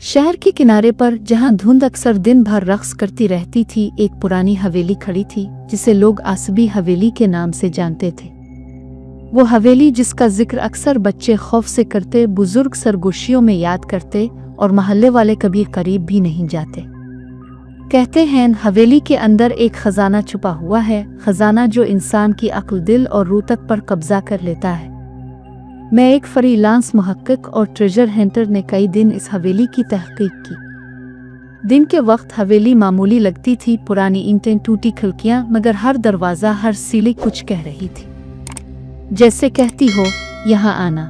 शहर के किनारे पर जहां धुंध अक्सर दिन भर रक्स करती रहती थी, एक पुरानी हवेली खड़ी थी जिसे लोग आसबी हवेली के नाम से जानते थे। वो हवेली जिसका जिक्र अक्सर बच्चे खौफ से करते, बुजुर्ग सरगोशियों में याद करते और मोहल्ले वाले कभी करीब भी नहीं जाते। कहते हैं हवेली के अंदर एक खजाना छुपा हुआ है, खजाना जो इंसान की अक्ल, दिल और रूह तक पर कब्जा कर लेता है। मैं एक फ्रीलांस मुहक्किक और ट्रेजर हंटर ने कई दिन इस हवेली की तहकीक की। दिन के वक्त हवेली मामूली लगती थी, पुरानी ईंटें, टूटी खिड़कियां, मगर हर दरवाज़ा, हर सीढ़ी कुछ कह रही थी। जैसे कहती हो यहाँ आना,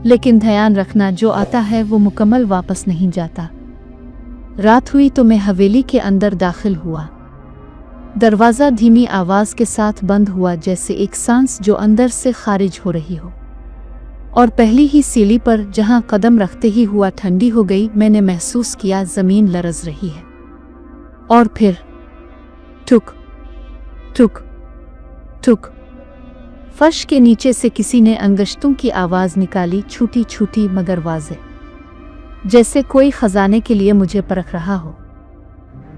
लेकिन ध्यान रखना जो आता है वो मुकम्मल वापस नहीं जाता। रात हुई तो मैं हवेली के अंदर दाखिल हुआ। दरवाज़ा धीमी आवाज़ के साथ बंद हुआ, जैसे एक सांस जो अंदर से खारिज हो रही हो। और पहली ही सीढ़ी पर जहां कदम रखते ही हुआ ठंडी हो गई। मैंने महसूस किया ज़मीन लरज़ रही है। और फिर ठुक ठुक ठुक, फर्श के नीचे से किसी ने अंगश्तों की आवाज़ निकाली, छूटी छूटी मगर वाज़े, जैसे कोई खजाने के लिए मुझे परख रहा हो।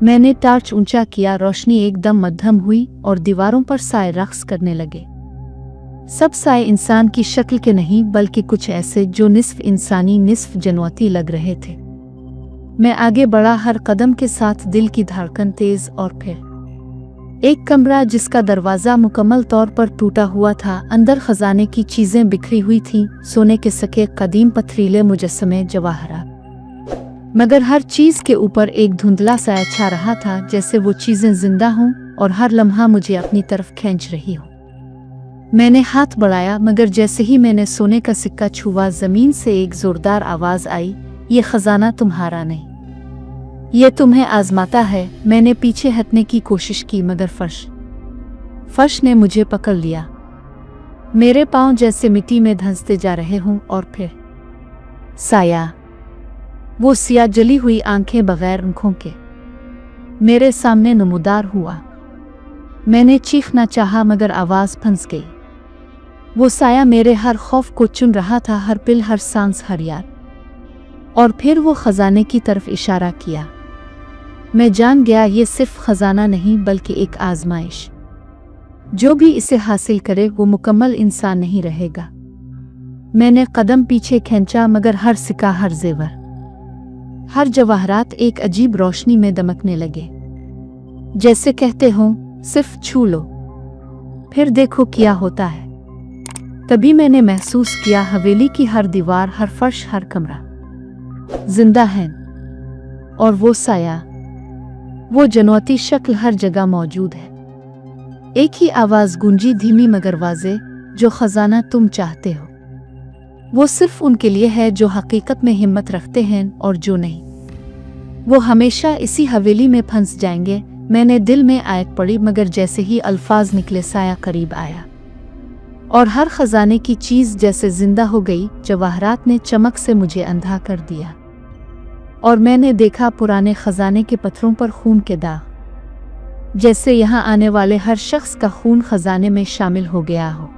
मैंने टार्च ऊंचा किया, रोशनी एकदम मध्यम हुई और दीवारों पर साए रक्स करने लगे। सब साए इंसान की शक्ल के नहीं, बल्कि कुछ ऐसे जो निस्फ इंसानी निस्फ जनवाती लग रहे थे। मैं आगे बढ़ा, हर कदम के साथ दिल की धड़कन तेज। और फिर एक कमरा जिसका दरवाज़ा मुकम्मल तौर पर टूटा हुआ था, अंदर खजाने की चीज़ें बिखरी हुई थीं, सोने के सके, कदीम पथरीले मुजस्समे, जवाहरात, मगर हर चीज़ के ऊपर एक धुंधला साया छा रहा था, जैसे वो चीज़ें जिंदा हों और हर लम्हा मुझे अपनी तरफ खींच रही हो। मैंने हाथ बढ़ाया, मगर जैसे ही मैंने सोने का सिक्का छुआ, ज़मीन से एक ज़ोरदार आवाज़ आई, ये खजाना तुम्हारा नहीं, ये तुम्हें आजमाता है। मैंने पीछे हटने की कोशिश की, मगर फर्श ने मुझे पकड़ लिया। मेरे पाँव जैसे मिट्टी में धंसते जा रहे हों। और फिर साया, वो सिया जली हुई आंखें बगैर आंखों के, मेरे सामने नमूदार हुआ। मैंने चीखना चाहा, मगर आवाज़ फंस गई। वो साया मेरे हर खौफ को चुन रहा था, हर पिल, हर सांस, हर याद। और फिर वो खजाने की तरफ इशारा किया। मैं जान गया ये सिर्फ खजाना नहीं, बल्कि एक आजमाइश। जो भी इसे हासिल करे वो मुकम्मल इंसान नहीं रहेगा। मैंने कदम पीछे खींचा, मगर हर सिक्का, हर जेवर, हर जवाहरात एक अजीब रोशनी में दमकने लगे, जैसे कहते हों सिर्फ छू लो, फिर देखो क्या होता है। तभी मैंने महसूस किया हवेली की हर दीवार, हर फर्श, हर कमरा जिंदा है। और वो साया, वो जनौती शक्ल हर जगह मौजूद है। एक ही आवाज़ गूंजी, धीमी मगर वाज़े, जो खजाना तुम चाहते हो वो सिर्फ उनके लिए है जो हकीकत में हिम्मत रखते हैं, और जो नहीं वो हमेशा इसी हवेली में फंस जाएंगे। मैंने दिल में आयत पड़ी, मगर जैसे ही अल्फाज निकले, साया करीब आया और हर खजाने की चीज़ जैसे जिंदा हो गई। जवाहरात ने चमक से मुझे अंधा कर दिया और मैंने देखा पुराने खजाने के पत्थरों पर खून के दाग, जैसे यहाँ आने वाले हर शख्स का खून खजाने में शामिल हो गया हो।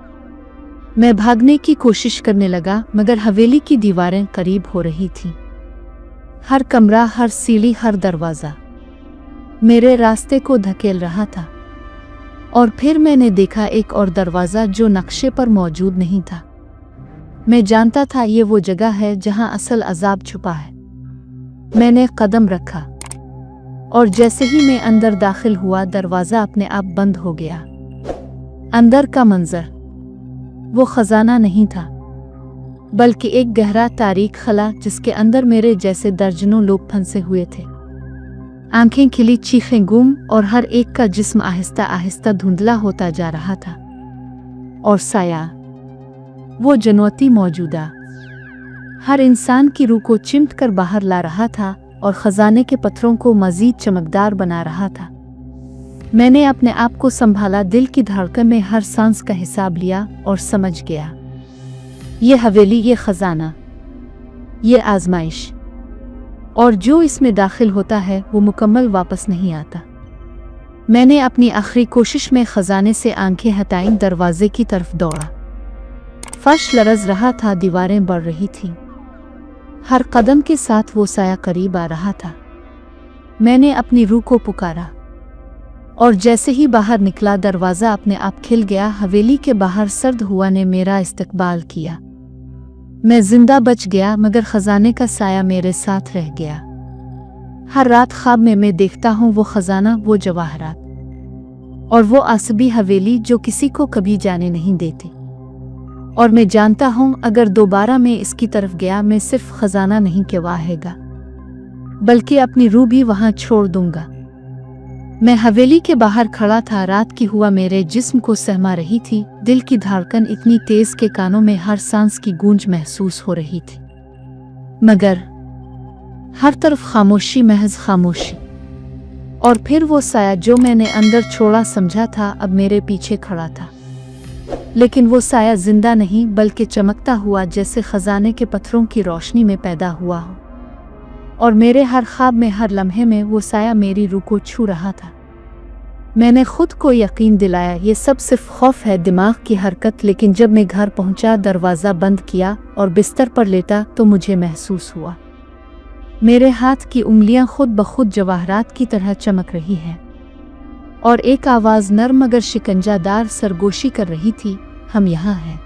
मैं भागने की कोशिश करने लगा, मगर हवेली की दीवारें करीब हो रही थीं। हर कमरा, हर सीढ़ी, हर दरवाज़ा मेरे रास्ते को धकेल रहा था। और फिर मैंने देखा एक और दरवाज़ा जो नक्शे पर मौजूद नहीं था। मैं जानता था ये वो जगह है जहां असल अजाब छुपा है। मैंने कदम रखा और जैसे ही मैं अंदर दाखिल हुआ, दरवाज़ा अपने आप बंद हो गया। अंदर का मंजर वो खजाना नहीं था, बल्कि एक गहरा तारीख खला, जिसके अंदर मेरे जैसे दर्जनों लोग फंसे हुए थे। आंखें खिली, चीखें गुम, और हर एक का जिस्म आहिस्ता आहिस्ता धुंधला होता जा रहा था। और साया, वो जनौती मौजूदा, हर इंसान की रूह को चिमट कर बाहर ला रहा था और खजाने के पत्थरों को मजीद चमकदार बना रहा था। मैंने अपने आप को संभाला, दिल की धड़कन में हर सांस का हिसाब लिया और समझ गया, ये हवेली, ये खजाना, ये आजमाइश, और जो इसमें दाखिल होता है वो मुकम्मल वापस नहीं आता। मैंने अपनी आखिरी कोशिश में खजाने से आंखें हटाई, दरवाजे की तरफ दौड़ा। फर्श लरज़ रहा था, दीवारें बढ़ रही थीं, हर कदम के साथ वो साया करीब आ रहा था। मैंने अपनी रूह को पुकारा और जैसे ही बाहर निकला दरवाज़ा अपने आप खिल गया। हवेली के बाहर सर्द हुआ ने मेरा इस्तकबाल किया। मैं जिंदा बच गया मगर खजाने का साया मेरे साथ रह गया। हर रात ख्वाब में मैं देखता हूँ वो खजाना, वो जवाहरात और वो आसबी हवेली जो किसी को कभी जाने नहीं देती। और मैं जानता हूँ अगर दोबारा मैं इसकी तरफ गया मैं सिर्फ खजाना नहीं केवाहेगा बल्कि अपनी रूह भी वहाँ छोड़ दूंगा। मैं हवेली के बाहर खड़ा था। रात की हुआ मेरे जिस्म को सहमा रही थी। दिल की धड़कन इतनी तेज के कानों में हर सांस की गूंज महसूस हो रही थी, मगर हर तरफ खामोशी, महज खामोशी। और फिर वो साया जो मैंने अंदर छोड़ा समझा था अब मेरे पीछे खड़ा था, लेकिन वो साया जिंदा नहीं बल्कि चमकता हुआ जैसे खजाने के पत्थरों की रोशनी में पैदा हुआ हो। और मेरे हर ख्वाब में, हर लम्हे में वो साया मेरी रूह को छू रहा था। मैंने खुद को यकीन दिलाया ये सब सिर्फ खौफ है, दिमाग की हरकत। लेकिन जब मैं घर पहुंचा, दरवाज़ा बंद किया और बिस्तर पर लेटा तो मुझे महसूस हुआ मेरे हाथ की उंगलियां खुद ब खुद जवाहरात की तरह चमक रही हैं। और एक आवाज़ नरम मगर शिकंजादार सरगोशी कर रही थी, हम यहाँ हैं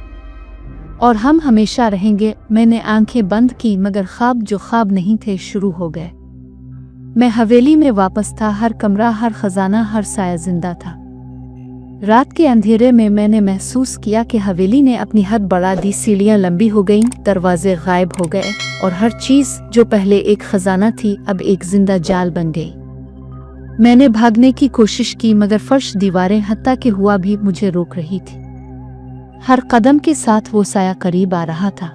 और हम हमेशा रहेंगे। मैंने आंखें बंद की मगर ख्वाब जो ख्वाब नहीं थे शुरू हो गए। मैं हवेली में वापस था। हर कमरा, हर खजाना, हर साया जिंदा था। रात के अंधेरे में मैंने महसूस किया कि हवेली ने अपनी हद बढ़ा दी। सीढ़ियाँ लंबी हो गईं, दरवाजे गायब हो गए और हर चीज़ जो पहले एक खजाना थी अब एक जिंदा जाल बन गई। मैंने भागने की कोशिश की मगर फर्श, दीवारें, हत्ता कि हुआ भी मुझे रोक रही थी। हर कदम के साथ वो साया करीब आ रहा था।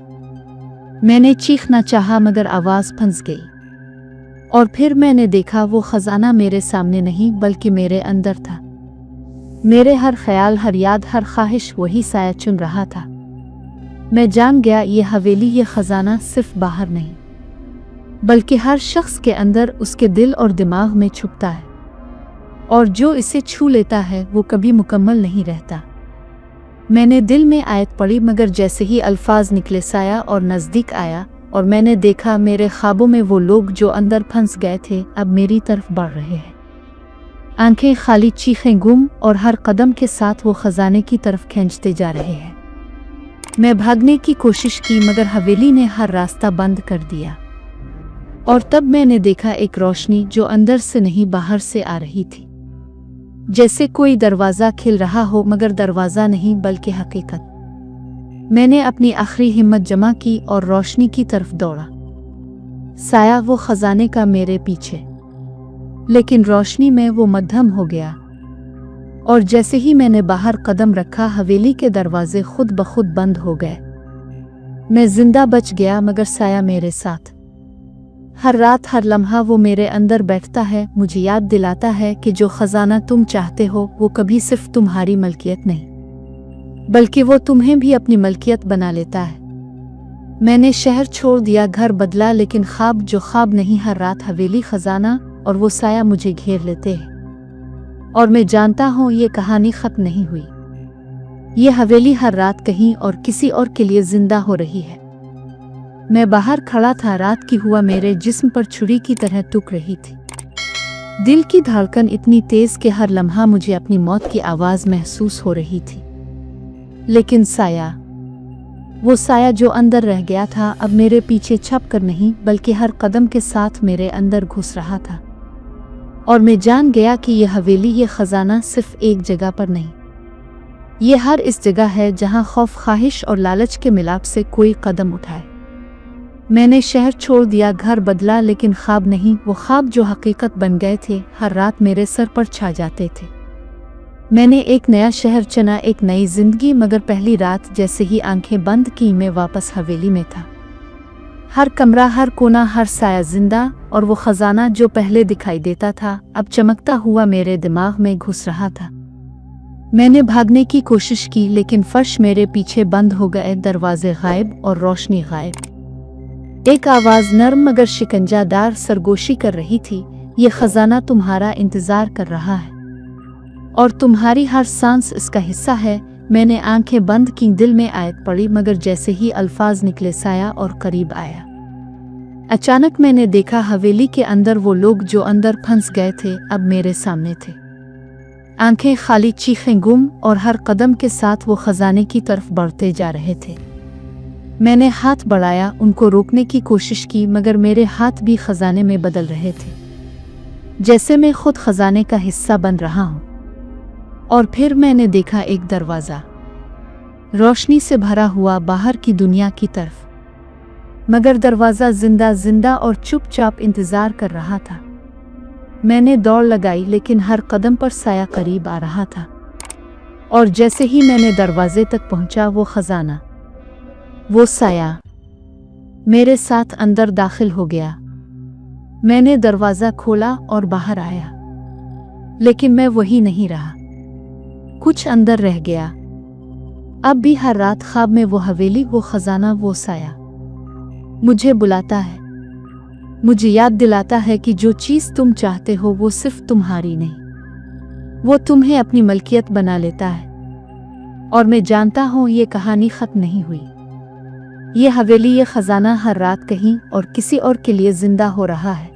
मैंने चीखना चाहा मगर आवाज़ फंस गई। और फिर मैंने देखा वो खजाना मेरे सामने नहीं बल्कि मेरे अंदर था। मेरे हर ख्याल, हर याद, हर ख्वाहिश वही साया चुन रहा था। मैं जान गया ये हवेली, ये खजाना सिर्फ बाहर नहीं बल्कि हर शख्स के अंदर, उसके दिल और दिमाग में छुपता है। और जो इसे छू लेता है वो कभी मुकम्मल नहीं रहता। मैंने दिल में आयत पढ़ी मगर जैसे ही अल्फाज निकले साया और नज़दीक आया और मैंने देखा मेरे ख्वाबों में वो लोग जो अंदर फंस गए थे अब मेरी तरफ बढ़ रहे हैं। आंखें खाली, चीखें गुम और हर कदम के साथ वो खजाने की तरफ खींचते जा रहे हैं। मैं भागने की कोशिश की मगर हवेली ने हर रास्ता बंद कर दिया। और तब मैंने देखा एक रोशनी जो अंदर से नहीं बाहर से आ रही थी, जैसे कोई दरवाज़ा खिल रहा हो मगर दरवाज़ा नहीं बल्कि हकीकत। मैंने अपनी आखिरी हिम्मत जमा की और रोशनी की तरफ दौड़ा। साया वो खजाने का मेरे पीछे, लेकिन रोशनी में वो मध्यम हो गया। और जैसे ही मैंने बाहर कदम रखा हवेली के दरवाजे खुद ब खुद बंद हो गए। मैं जिंदा बच गया मगर साया मेरे साथ। हर रात, हर लम्हा वो मेरे अंदर बैठता है, मुझे याद दिलाता है कि जो खजाना तुम चाहते हो वो कभी सिर्फ तुम्हारी मलकियत नहीं बल्कि वो तुम्हें भी अपनी मलकियत बना लेता है। मैंने शहर छोड़ दिया, घर बदला, लेकिन ख्वाब जो ख्वाब नहीं। हर रात हवेली, खजाना और वो साया मुझे घेर लेते हैं। और मैं जानता हूँ ये कहानी खत्म नहीं हुई। ये हवेली हर रात कहीं और किसी और के लिए जिंदा हो रही है। मैं बाहर खड़ा था, रात की हुआ मेरे जिस्म पर छुरी की तरह टूक रही थी। दिल की धड़कन इतनी तेज कि हर लम्हा मुझे अपनी मौत की आवाज़ महसूस हो रही थी। लेकिन साया, वो साया जो अंदर रह गया था अब मेरे पीछे छप कर नहीं बल्कि हर कदम के साथ मेरे अंदर घुस रहा था। और मैं जान गया कि यह हवेली, ये खजाना सिर्फ एक जगह पर नहीं, ये हर इस जगह है जहाँ खौफ, ख्वाहिश और लालच के मिलाप से कोई कदम उठाए। मैंने शहर छोड़ दिया, घर बदला, लेकिन ख्वाब नहीं, वो ख्वाब जो हकीकत बन गए थे हर रात मेरे सर पर छा जाते थे। मैंने एक नया शहर चुना, एक नई जिंदगी, मगर पहली रात जैसे ही आंखें बंद की मैं वापस हवेली में था। हर कमरा, हर कोना, हर साया जिंदा, और वो खजाना जो पहले दिखाई देता था अब चमकता हुआ मेरे दिमाग में घुस रहा था। मैंने भागने की कोशिश की लेकिन फर्श मेरे पीछे बंद हो गए, दरवाजे गायब और रोशनी गायब। एक आवाज़ नरम मगर शिकंजादार सरगोशी कर रही थी, ये खजाना तुम्हारा इंतज़ार कर रहा है और तुम्हारी हर सांस इसका हिस्सा है। मैंने आंखें बंद की, दिल में आयत पड़ी, मगर जैसे ही अल्फाज निकले साया और करीब आया। अचानक मैंने देखा हवेली के अंदर वो लोग जो अंदर फंस गए थे अब मेरे सामने थे। आंखें खाली, चीखें गुम, और हर कदम के साथ वो खजाने की तरफ बढ़ते जा रहे थे। मैंने हाथ बढ़ाया, उनको रोकने की कोशिश की, मगर मेरे हाथ भी खजाने में बदल रहे थे, जैसे मैं खुद खजाने का हिस्सा बन रहा हूं। और फिर मैंने देखा एक दरवाज़ा, रोशनी से भरा हुआ बाहर की दुनिया की तरफ, मगर दरवाज़ा जिंदा जिंदा और चुपचाप इंतज़ार कर रहा था। मैंने दौड़ लगाई, लेकिन हर कदम पर साया करीब आ रहा था, और जैसे ही मैंने दरवाजे तक पहुंचा, वो खजाना, वो साया मेरे साथ अंदर दाखिल हो गया। मैंने दरवाज़ा खोला और बाहर आया, लेकिन मैं वही नहीं रहा, कुछ अंदर रह गया। अब भी हर रात ख्वाब में वो हवेली, वो खजाना, वो साया मुझे बुलाता है, मुझे याद दिलाता है कि जो चीज़ तुम चाहते हो वो सिर्फ तुम्हारी नहीं, वो तुम्हें अपनी मलकियत बना लेता है। और मैं जानता हूँ ये कहानी ख़त्म नहीं हुई। ये हवेली, ये खजाना हर रात कहीं और किसी और के लिए जिंदा हो रहा है।